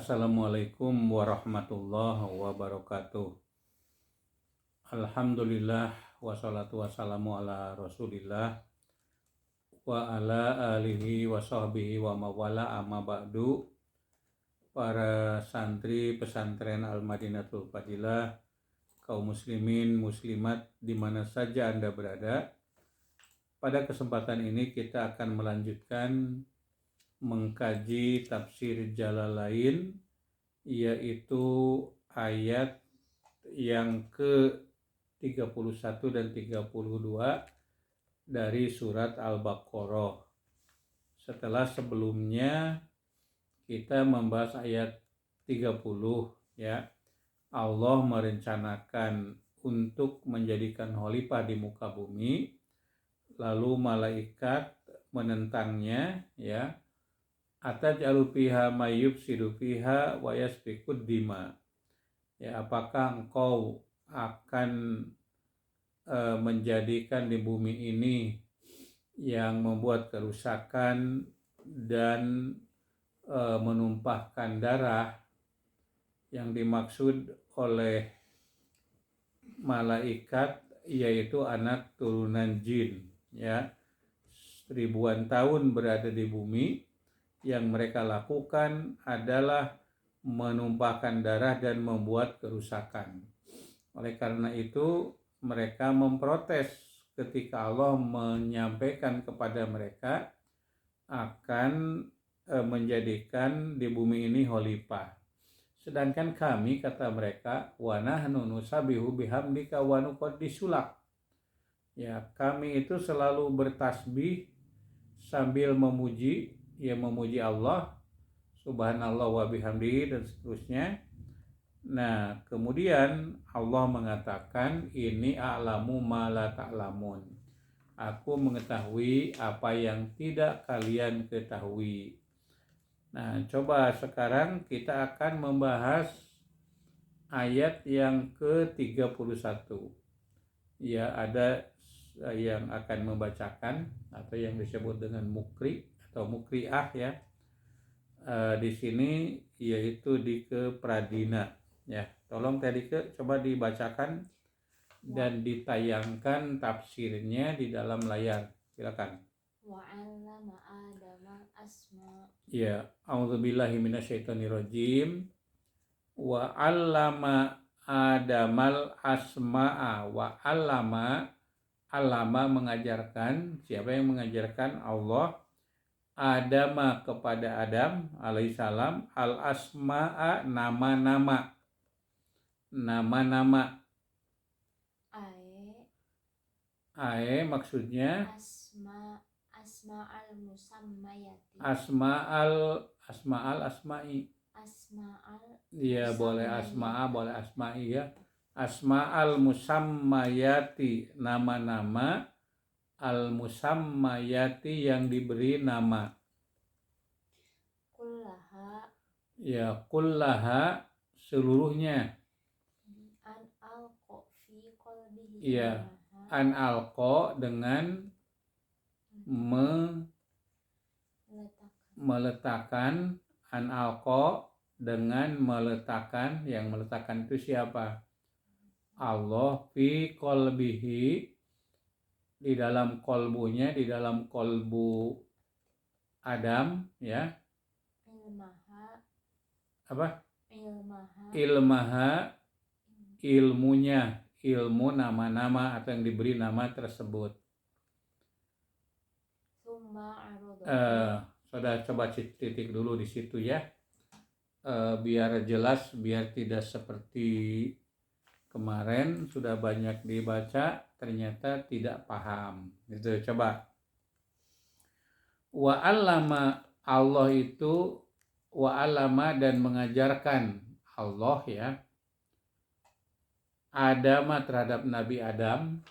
Assalamualaikum warahmatullahi wabarakatuh. Alhamdulillah wassalatu wassalamu ala rasulillah wa ala alihi wa sahbihi wa mawala amma ba'du. Para santri pesantren Al-Madinatul Fadilah, kaum muslimin muslimat di mana saja Anda berada. Pada kesempatan ini kita akan melanjutkan mengkaji tafsir Jalalain, yaitu ayat yang ke-31 dan 32 dari surat Al-Baqarah. Setelah sebelumnya kita membahas ayat 30, ya. Allah merencanakan untuk menjadikan khalifah di muka bumi, lalu malaikat menentangnya, ya. Ataj'alu fiha may yufsidu fiha wa yasfikud dima. Ya, apakah engkau akan menjadikan di bumi ini yang membuat kerusakan dan menumpahkan darah? Yang dimaksud oleh malaikat yaitu anak turunan jin, ya. Ribuan tahun berada di bumi, yang mereka lakukan adalah menumpahkan darah dan membuat kerusakan. Oleh karena itu mereka memprotes ketika Allah menyampaikan kepada mereka akan menjadikan di bumi ini khalifah. Sedangkan kami, kata mereka, wa nahnu nusabihu bihamdika wa nuqaddisu lak. Ya, kami itu selalu bertasbih sambil memuji, ya, memuji Allah, subhanallah wa bihamdihi dan seterusnya. Nah, kemudian Allah mengatakan, ini a'lamu ma la ta'lamun. Aku mengetahui apa yang tidak kalian ketahui. Nah, coba sekarang kita akan membahas ayat yang ke-31. Ya, ada yang akan membacakan atau yang disebut dengan mukri atau mukriah, ya. Di sini yaitu di Pradina, ya. Tolong tadi coba dibacakan dan ditayangkan tafsirnya di dalam layar. Silakan. Wa'allama Adama asma. Ya, a'udzubillahi minasyaitonirrajim. Wa'allama Adamal asma'a. Allama mengajarkan. Siapa yang mengajarkan? Allah. Adama kepada Adam alaihissalam al-asma'a nama-nama. Ae maksudnya Asma'al musammayati. Asma'i. Iya, boleh asma'a, boleh asma'i, ya. Asma'al musammayati, nama-nama al-musammayati yang diberi nama. Kullaha. Ya, kullaha seluruhnya. An alqa fi qalbihi. Iya, an alqa dengan meletakkan, an alqa dengan meletakkan. Yang meletakkan itu siapa? Allah, fi qalbihi, di dalam kolbunya, di dalam kolbu Adam, ya. Ilmaha, ilmunya, ilmu nama-nama atau yang diberi nama tersebut. Saudara coba titik dulu di situ, ya. Biar jelas, biar tidak seperti kemarin sudah banyak dibaca ternyata tidak paham. Gitu, coba. Wa'allama, Allah itu wa'allama dan mengajarkan Allah, ya, Adam terhadap Nabi Adam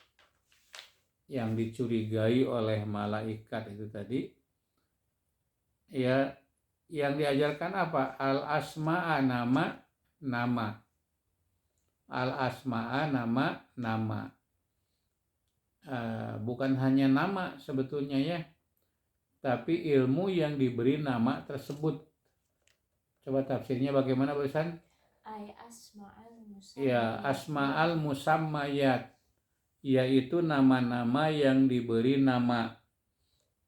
yang dicurigai oleh malaikat itu tadi, ya. Yang diajarkan apa? Al-asma'a, nama. Al-asma'a, nama. Bukan hanya nama sebetulnya, ya, tapi ilmu yang diberi nama tersebut. Coba tafsirnya bagaimana barusan? Ay asma'al Ya, musammayati asma'al musammayat, yaitu nama-nama yang diberi nama.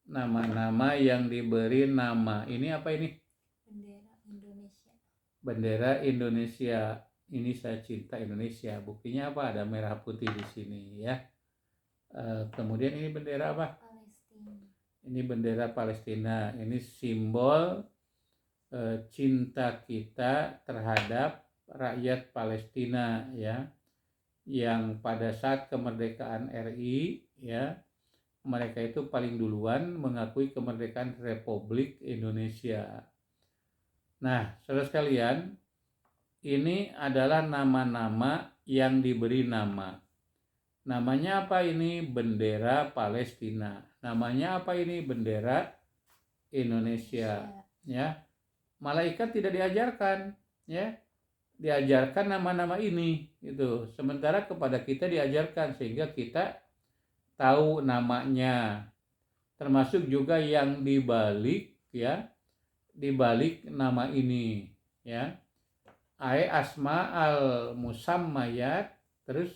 Nama-nama yang diberi nama. Ini apa ini? bendera Indonesia. Bendera Indonesia. Ini saya cinta Indonesia. Buktinya apa? Ada merah putih di sini ya. Kemudian ini bendera apa? Palestina. Ini bendera Palestina. Ini simbol cinta kita terhadap rakyat Palestina ya. Yang pada saat kemerdekaan RI ya, mereka itu paling duluan mengakui kemerdekaan Republik Indonesia. Nah, saudara sekalian, ini adalah nama-nama yang diberi nama. Namanya apa ini? Bendera Palestina. Namanya apa ini? Bendera Indonesia. Ya, malaikat tidak diajarkan, ya, diajarkan nama-nama ini, gitu. Sementara kepada kita diajarkan sehingga kita tahu namanya, termasuk juga yang dibalik, ya, dibalik nama ini, ya. Asma al musammayat, terus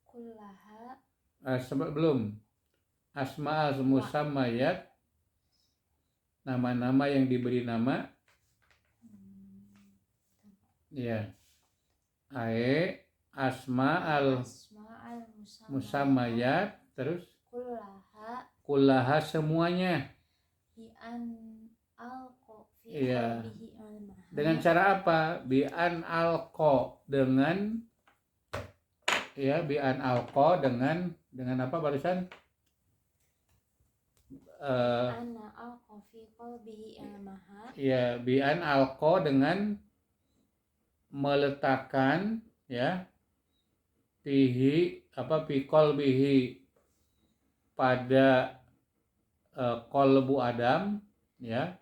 Kullaha belum asma al musammayat, nama-nama yang diberi nama, ya. Asma al musammayat, terus kullaha semuanya. bi'an alqa fi Iya. qalbihi ilmaha. Dengan cara apa? Bi'an alqa, dengan ya, bi'an alqa dengan apa barusan? Ana alqa fi qalbihi ilmaha. Ya, bi'an alqa dengan meletakkan, ya, fi qalbihi pada qalbu Adam, ya,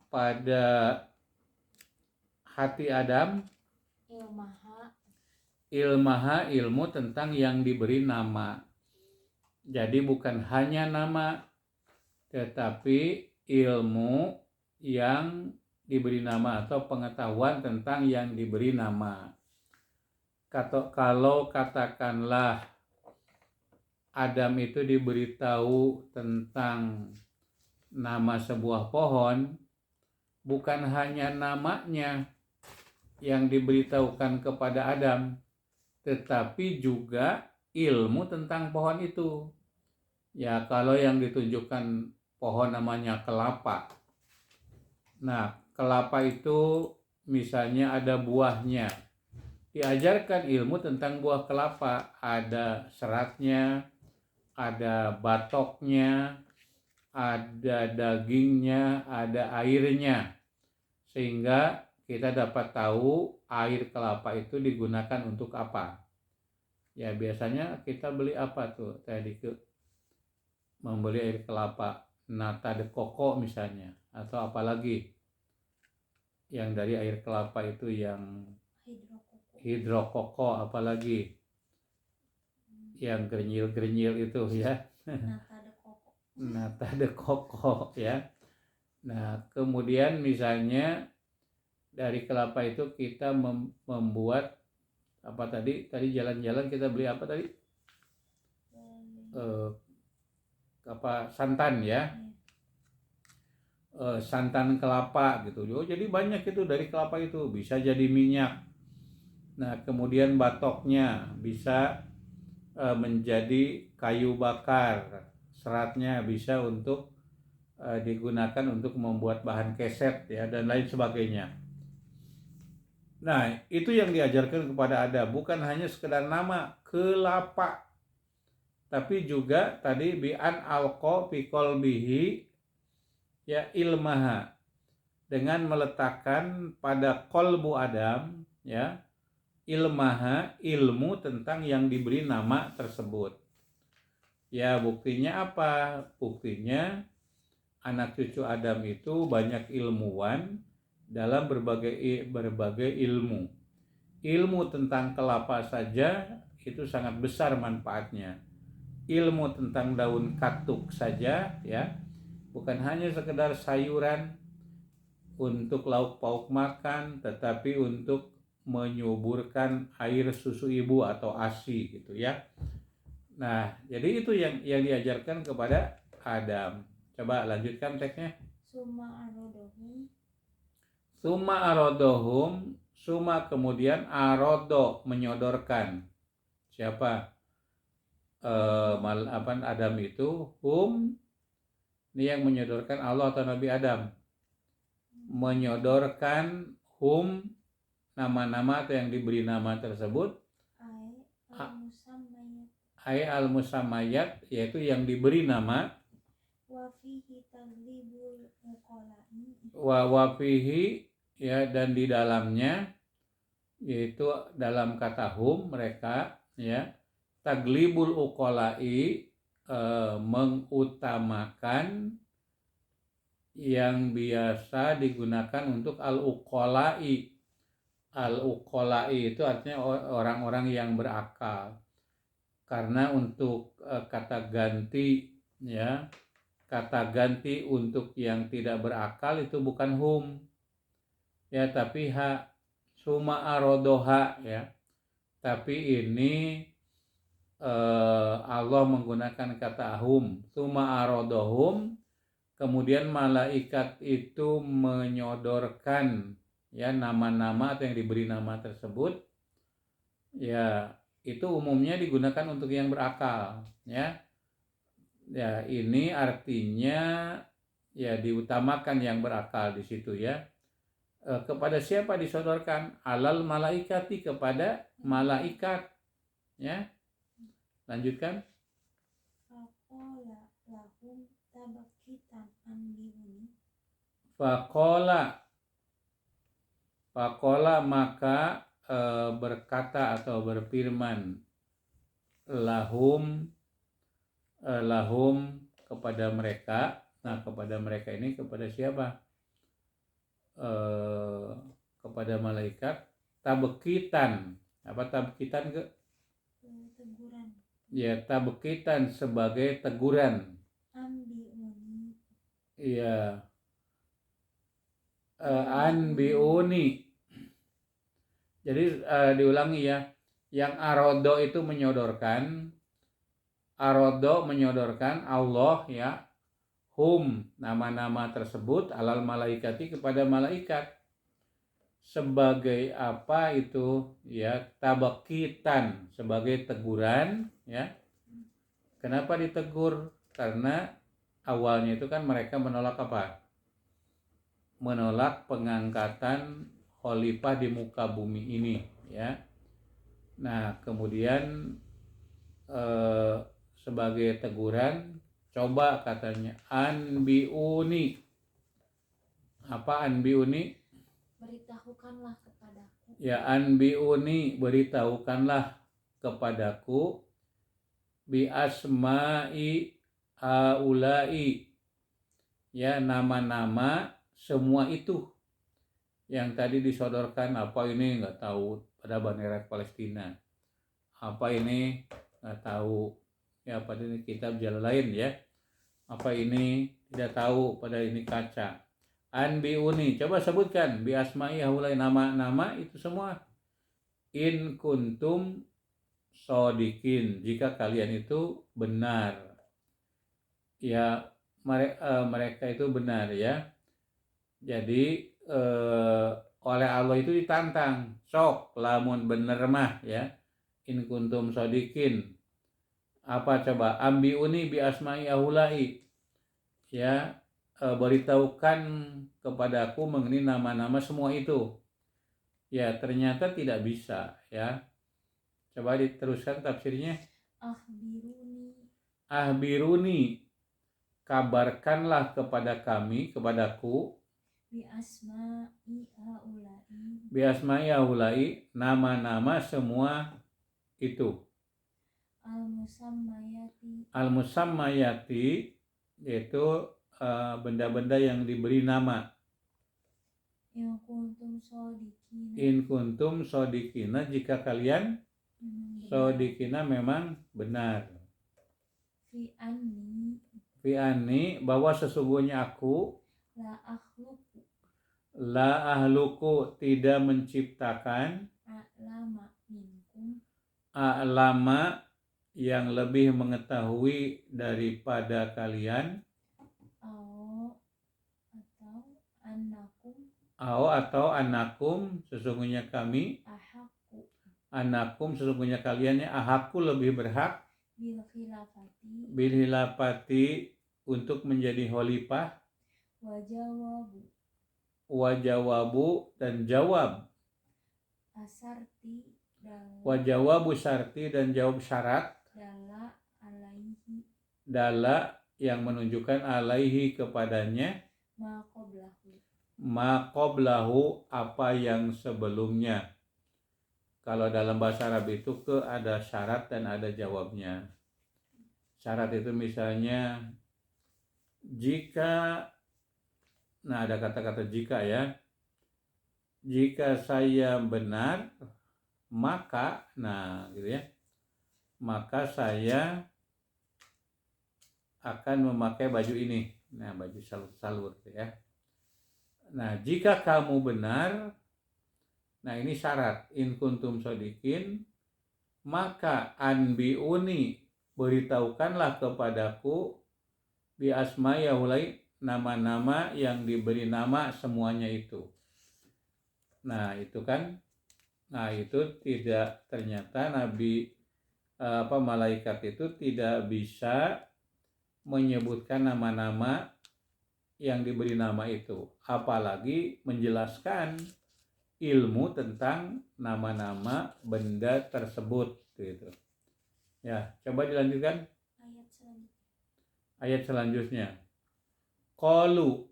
pada hati Adam, ilmaha ilmu tentang yang diberi nama. Jadi bukan hanya nama, tetapi ilmu yang diberi nama atau pengetahuan tentang yang diberi nama. Kalau katakanlah Adam itu diberitahu tentang nama sebuah pohon, bukan hanya namanya yang diberitahukan kepada Adam, tetapi juga ilmu tentang pohon itu. Ya, kalau yang ditunjukkan pohon namanya kelapa. Nah, kelapa itu misalnya ada buahnya. Diajarkan ilmu tentang buah kelapa, ada seratnya, ada batoknya, ada dagingnya, ada airnya. Sehingga kita dapat tahu air kelapa itu digunakan untuk apa. Ya, biasanya kita beli apa tuh tadi, membeli air kelapa, nata de coco misalnya, atau apalagi yang dari air kelapa itu yang hidrokoko, apalagi yang gernyil-gernyil itu ya. Nata de coco ya. Nah, kemudian misalnya dari kelapa itu kita membuat apa tadi jalan-jalan kita beli apa tadi? Santan ya. Santan kelapa gitu. Jadi banyak itu dari kelapa itu, bisa jadi minyak. Nah, kemudian batoknya bisa menjadi kayu bakar. Seratnya bisa untuk digunakan untuk membuat bahan keset ya, dan lain sebagainya. Nah, itu yang diajarkan kepada Adam, bukan hanya sekedar nama kelapa, tapi juga tadi bi'an alqa fi qalbihi, ya, ilmaha, dengan meletakkan pada qalbu Adam, ya, ilmaha, ilmu tentang yang diberi nama tersebut. Ya, buktinya apa? Buktinya anak cucu Adam itu banyak ilmuwan dalam berbagai ilmu. Ilmu tentang kelapa saja itu sangat besar manfaatnya. Ilmu tentang daun katuk saja, ya, bukan hanya sekedar sayuran, untuk lauk pauk makan, tetapi untuk menyuburkan air susu ibu atau ASI gitu ya. Nah, jadi itu yang diajarkan kepada Adam. Coba lanjutkan teksnya. Summa arodohum, summa kemudian arodo menyodorkan. Siapa? Adam itu, hum, ini yang menyodorkan Allah atau Nabi Adam. Menyodorkan hum, nama-nama atau yang diberi nama tersebut, ay al-musammayat, yaitu yang diberi nama, wafihi, ya, dan di dalamnya, yaitu dalam kata hum, mereka, ya, taglibul uqola'i, mengutamakan yang biasa digunakan untuk al-uqola'i. Al-uqola'i itu artinya orang-orang yang berakal. Karena untuk kata ganti, ya, kata ganti untuk yang tidak berakal itu bukan hum, ya, tapi ha. Suma arodoha, ya, tapi ini Allah menggunakan kata hum. Suma arodohum, kemudian malaikat itu menyodorkan, ya, nama-nama atau yang diberi nama tersebut, ya, itu umumnya digunakan untuk yang berakal, ya. Ya, ini artinya, ya, diutamakan yang berakal di situ, ya. Kepada siapa disodorkan? Alal malaikati, kepada malaikat, ya. Lanjutkan. Fakola maka berkata atau berfirman lahum kepada mereka. Nah, kepada mereka ini kepada siapa? Kepada malaikat. Tabkitan. Apa tabkitan ke? Teguran. Ya, tabkitan sebagai teguran. Iya. Anbiuni. Jadi diulangi, ya. Yang arodo itu menyodorkan. Arodo menyodorkan Allah, ya. Hum, nama-nama tersebut alal malaikati, kepada malaikat. Sebagai apa itu, ya, tabakitan, sebagai teguran, ya. Kenapa ditegur? Karena awalnya itu kan mereka menolak apa? Menolak pengangkatan khalifah di muka bumi ini, ya. Nah, kemudian sebagai teguran, coba katanya anbiuni. Apa anbiuni? Beritahukanlah kepadaku. Ya, anbiuni, beritahukanlah kepadaku, bi asma'i haulai, ya, nama-nama semua itu yang tadi disodorkan. Apa ini nggak tahu, pada bendera Palestina. Apa ini nggak tahu, ya, pada ini kitab Jalalain, ya. Apa ini tidak tahu, pada ini kaca. Anbiuni, coba sebutkan bi asma'i haulai, nama-nama itu semua. In kuntum shodikin, jika kalian itu benar, ya, mereka itu benar, ya. Jadi oleh Allah itu ditantang, sok lamun bener mah, ya, in kuntum shodikin. Apa coba? Ambiuni bi asma'i ahulai, ya, beritahukan kepadaku mengenai nama-nama semua itu. Ya, ternyata tidak bisa, ya. Coba diteruskan tafsirnya. Ahbiruni, kabarkanlah kepada kami, kepadaku, bi asma'i haulai, nama-nama semua itu. Al-musammayati, yaitu benda-benda yang diberi nama. In kuntum shodiqina, jika kalian shodiqina memang benar. Fi anni, bahwa sesungguhnya aku La ahluku tidak menciptakan. a'lama minkum A'lama yang lebih mengetahui daripada kalian. au Atau anakum sesungguhnya kami. ahaqqu Anakum sesungguhnya kaliannya ahaku lebih berhak bil khilafati untuk menjadi khalifah. wa jawabu Dan jawab. asarti Jawabu syarti dan jawab syarat. Dala yang menunjukkan alaihi kepadanya. Ma qablahu apa yang sebelumnya. Kalau dalam bahasa Arab itu ada syarat dan ada jawabnya. Syarat itu misalnya jika, ada kata-kata jika ya. Jika saya benar, maka, gitu ya. Maka saya akan memakai baju ini. Baju salur ya. Jika kamu benar, ini syarat. In kuntum shodikin, maka anbiuni, beritahukanlah kepadaku bi asma yaulai, nama-nama yang diberi nama semuanya itu. Itu kan. Itu tidak, ternyata malaikat itu tidak bisa menyebutkan nama-nama yang diberi nama itu, apalagi menjelaskan ilmu tentang nama-nama benda tersebut gitu. Ya, coba dilanjutkan ayat selanjutnya. Qalu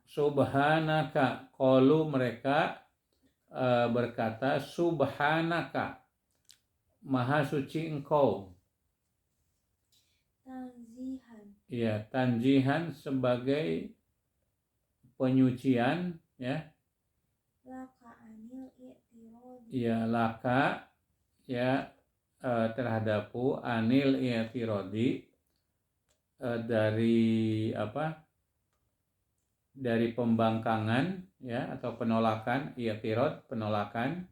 subhanaka. Qalu mereka berkata subhanaka, maha suci engkau. Ya, tanzihan sebagai penyucian ya. Ya, laka ya terhadapku anil i'tiradi, dari dari pembangkangan ya, atau penolakan. I'tirad penolakan.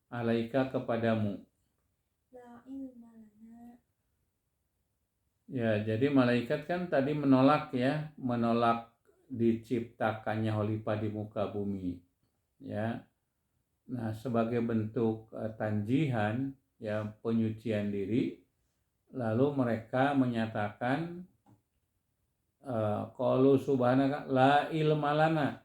Alaika kepadamu. Ya, jadi malaikat kan tadi menolak ya, menolak diciptakannya khalifah di muka bumi. Ya. Sebagai bentuk tanjihan ya, penyucian diri, lalu mereka menyatakan qalu subhanaka la ilma lana.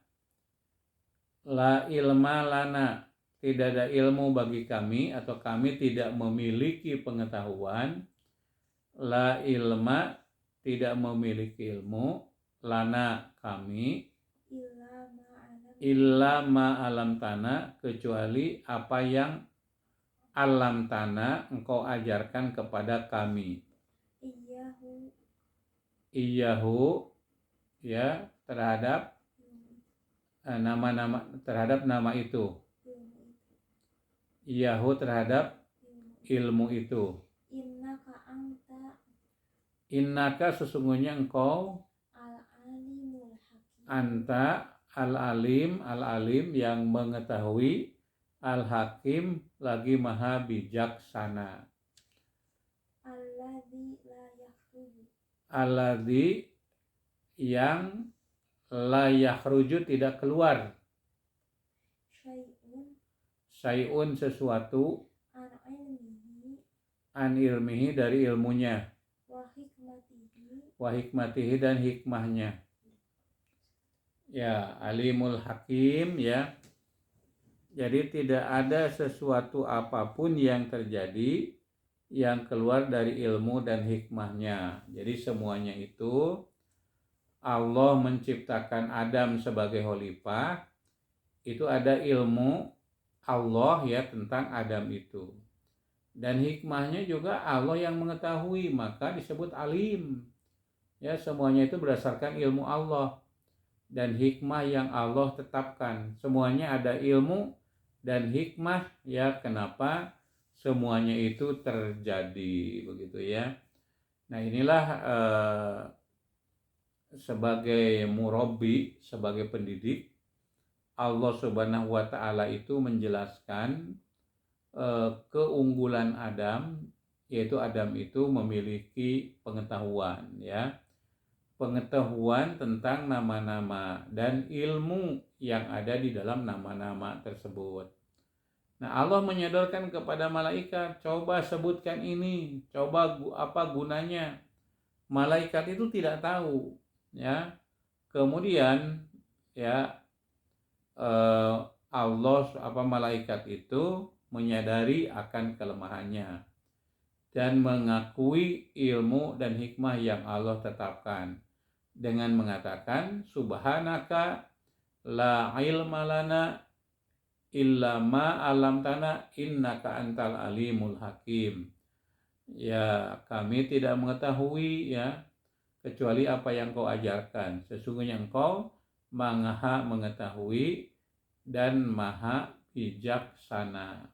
La ilma lana, tidak ada ilmu bagi kami, atau kami tidak memiliki pengetahuan. La ilma, tidak memiliki ilmu. Lana, kami. Illa ma alam tanah, kecuali apa yang alam tanah engkau ajarkan kepada kami. Iyahu ya, terhadap nama-nama, terhadap nama itu. Iyahu terhadap ilmu itu. Innaka sesungguhnya engkau anta al-alim yang mengetahui, al-hakim lagi maha bijaksana. Alladzi yang la yakhruju tidak keluar. Syai'un sesuatu. An ilmihi dari ilmunya. Wa hikmatihi dan hikmahnya. Ya, alimul hakim ya. Jadi tidak ada sesuatu apapun yang terjadi yang keluar dari ilmu dan hikmahnya. Jadi semuanya itu Allah menciptakan Adam sebagai khalifah, itu ada ilmu Allah ya tentang Adam itu. Dan hikmahnya juga Allah yang mengetahui, maka disebut alim. Ya, semuanya itu berdasarkan ilmu Allah dan hikmah yang Allah tetapkan. Semuanya ada ilmu dan hikmah ya, kenapa semuanya itu terjadi begitu ya. Inilah sebagai murabbi, sebagai pendidik, Allah Subhanahu wa taala itu menjelaskan keunggulan Adam, yaitu Adam itu memiliki pengetahuan, ya. Pengetahuan tentang nama-nama dan ilmu yang ada di dalam nama-nama tersebut. Nah, Allah menyodorkan kepada malaikat, coba sebutkan ini, coba apa gunanya. Malaikat itu tidak tahu, ya. Kemudian, ya, Allah malaikat itu menyadari akan kelemahannya dan mengakui ilmu dan hikmah yang Allah tetapkan dengan mengatakan subhanaka la ilma lana illa ma 'allamtana innaka antal alimul hakim. Ya, kami tidak mengetahui, ya, kecuali apa yang kau ajarkan. Sesungguhnya engkau maha mengetahui dan maha bijaksana.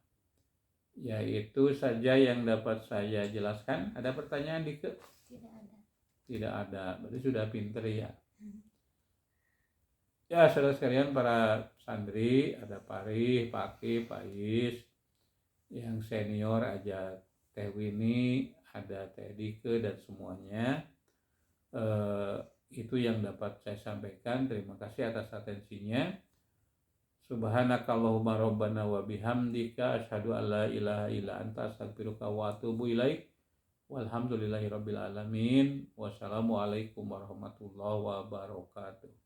Ya, itu saja yang dapat saya jelaskan. Ada pertanyaan, Dike? Tidak ada. Tidak ada. Berarti sudah pinter, ya. Ya, saudara sekalian, para santri, ada Pak Rih, Pak Ki, Pak Is, yang senior aja Teh Winnie, ada Teh Dike, dan semuanya. Itu yang dapat saya sampaikan. Terima kasih atas atensinya. Subhanakallahumma rabbana wa bihamdika asyhadu an la ilaha illa anta astaghfiruka wa atubu ilaik. Walhamdulillahirabbil alamin. Wassalamualaikum warahmatullahi wabarakatuh.